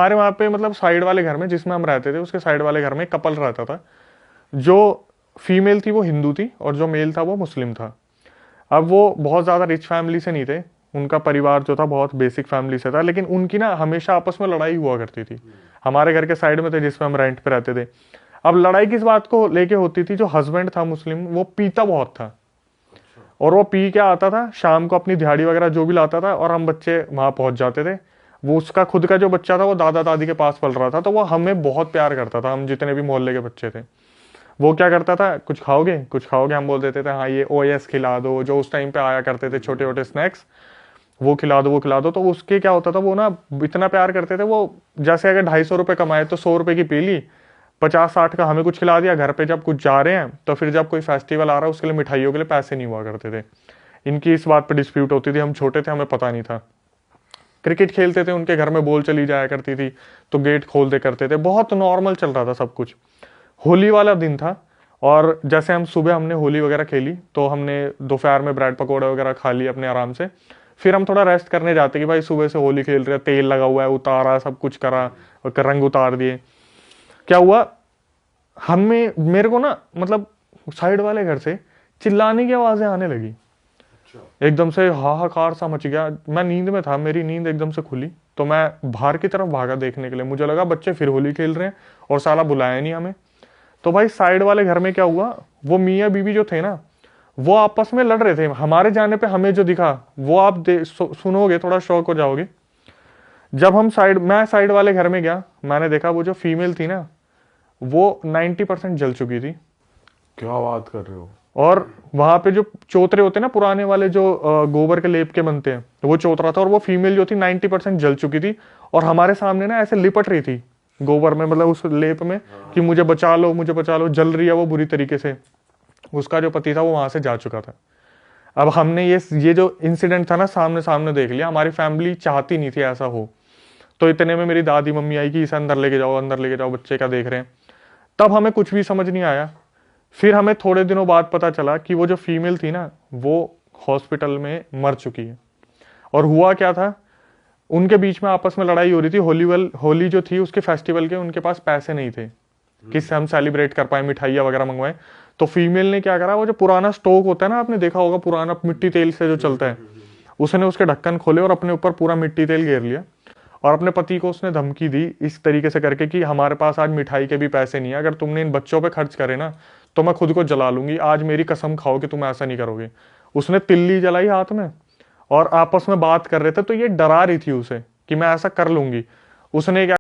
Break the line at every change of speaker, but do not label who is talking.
हमारे वहाँ पे मतलब साइड वाले घर में जिसमें हम रहते थे उसके साइड वाले घर में एक कपल रहता था। जो फीमेल थी वो हिंदू थी और जो मेल था वो मुस्लिम था। अब वो बहुत ज़्यादा रिच फैमिली से नहीं थे, उनका परिवार जो था बहुत बेसिक फैमिली से था, लेकिन उनकी ना हमेशा आपस में लड़ाई हुआ करती थी। हमारे घर के साइड में थे जिसमें हम रेंट पे रहते थे। अब लड़ाई किस बात को लेके होती थी, जो हस्बैंड था मुस्लिम वो पीता बहुत था और वो पी के आता था शाम को अपनी दिहाड़ी वगैरह जो भी लाता था और हम बच्चे वहां पहुंच जाते थे। वो उसका खुद का जो बच्चा था वो दादा दादी के पास पल रहा था, तो वो हमें बहुत प्यार करता था, हम जितने भी मोहल्ले के बच्चे थे। वो क्या करता था, कुछ खाओगे कुछ खाओगे, हम बोल देते थे हाँ ये ओएस खिला दो, जो उस टाइम पे आया करते थे छोटे छोटे स्नैक्स, वो खिला दो वो खिला दो। तो उसके क्या होता था, वो ना इतना प्यार करते थे, वो जैसे अगर 250 रुपये कमाए तो 100 रुपये की पी ली, 50-60 का हमें कुछ खिला दिया। घर पे जब कुछ जा रहे हैं तो फिर जब कोई फेस्टिवल आ रहा है उसके लिए मिठाइयों के लिए पैसे नहीं हुआ करते थे। इनकी इस बात पे डिस्प्यूट होती थी, हम छोटे थे हमें पता नहीं था। क्रिकेट खेलते थे उनके घर में बॉल चली जाया करती थी तो गेट खोल दे करते थे, बहुत नॉर्मल चल रहा था सब कुछ। होली वाला दिन था और जैसे हम सुबह हमने होली वगैरह खेली तो हमने दोपहर में ब्रेड पकौड़े वगैरह खा लिए अपने आराम से। फिर हम थोड़ा रेस्ट करने जाते कि भाई सुबह से होली खेल रहे, तेल लगा हुआ है, उतारा सब कुछ करा और रंग उतार दिए। क्या हुआ, हमें मेरे को ना मतलब साइड वाले घर से चिल्लाने की आवाजें आने लगी। एकदम से हाहाकार सा मच गया। मैं नींद में था, मेरी नींद एकदम से खुली तो मैं बाहर की तरफ भागा देखने के लिए, मुझे लगा बच्चे फिर होली खेल रहे हैं और साला बुलाया नहीं हमें। तो भाई साइड वाले घर में क्या हुआ, वो मियाँ बीवी जो थे ना वो आपस में लड़ रहे थे। हमारे जाने पे हमें जो दिखा वो आप सुनोगे थोड़ा शौक हो जाओगे। जब मैं साइड वाले घर में गया, मैंने देखा वो जो फीमेल थी ना वो 90% जल चुकी थी।
क्या बात कर रहे हो?
और वहां पे जो चौतरे होते हैं ना पुराने वाले जो गोबर के लेप के बनते हैं, वो चौतरा था और वो फीमेल जो थी 90% जल चुकी थी और हमारे सामने ना ऐसे लिपट रही थी गोबर में, मतलब उस लेप में कि मुझे बचा लो मुझे बचा लो। जल रही है वो बुरी तरीके से। उसका जो पति था वो वहां से जा चुका था। अब हमने ये जो इंसिडेंट था ना सामने सामने देख लिया। हमारी फैमिली चाहती नहीं थी ऐसा हो, तो इतने में मेरी दादी मम्मी आई कि इसे अंदर लेके जाओ अंदर लेके जाओ, बच्चे क्या देख रहे हैं। तब हमें कुछ भी समझ नहीं आया। फिर हमें थोड़े दिनों बाद पता चला कि वो जो फीमेल थी ना वो हॉस्पिटल में मर चुकी है। और हुआ क्या था, उनके बीच में आपस में लड़ाई हो रही थी। होली जो थी उसके फेस्टिवल के उनके पास पैसे नहीं थे कि हम सेलिब्रेट कर पाए, मिठाइयाँ वगैरह मंगवाए। तो फीमेल ने क्या करा, वो जो पुराना स्टोव होता है ना, आपने देखा होगा पुराना मिट्टी तेल से जो चलता है, उसने उसके ढक्कन खोले और अपने ऊपर पूरा मिट्टी तेल घेर लिया। और अपने पति को उसने धमकी दी इस तरीके से करके कि हमारे पास आज मिठाई के भी पैसे नहीं है, अगर तुमने इन बच्चों पे खर्च करे ना तो मैं खुद को जला लूंगी, आज मेरी कसम खाओ कि तुम ऐसा नहीं करोगे। उसने तिल्ली जलाई हाथ में और आपस में बात कर रहे थे, तो ये डरा रही थी उसे कि मैं ऐसा कर लूंगी। उसने क्या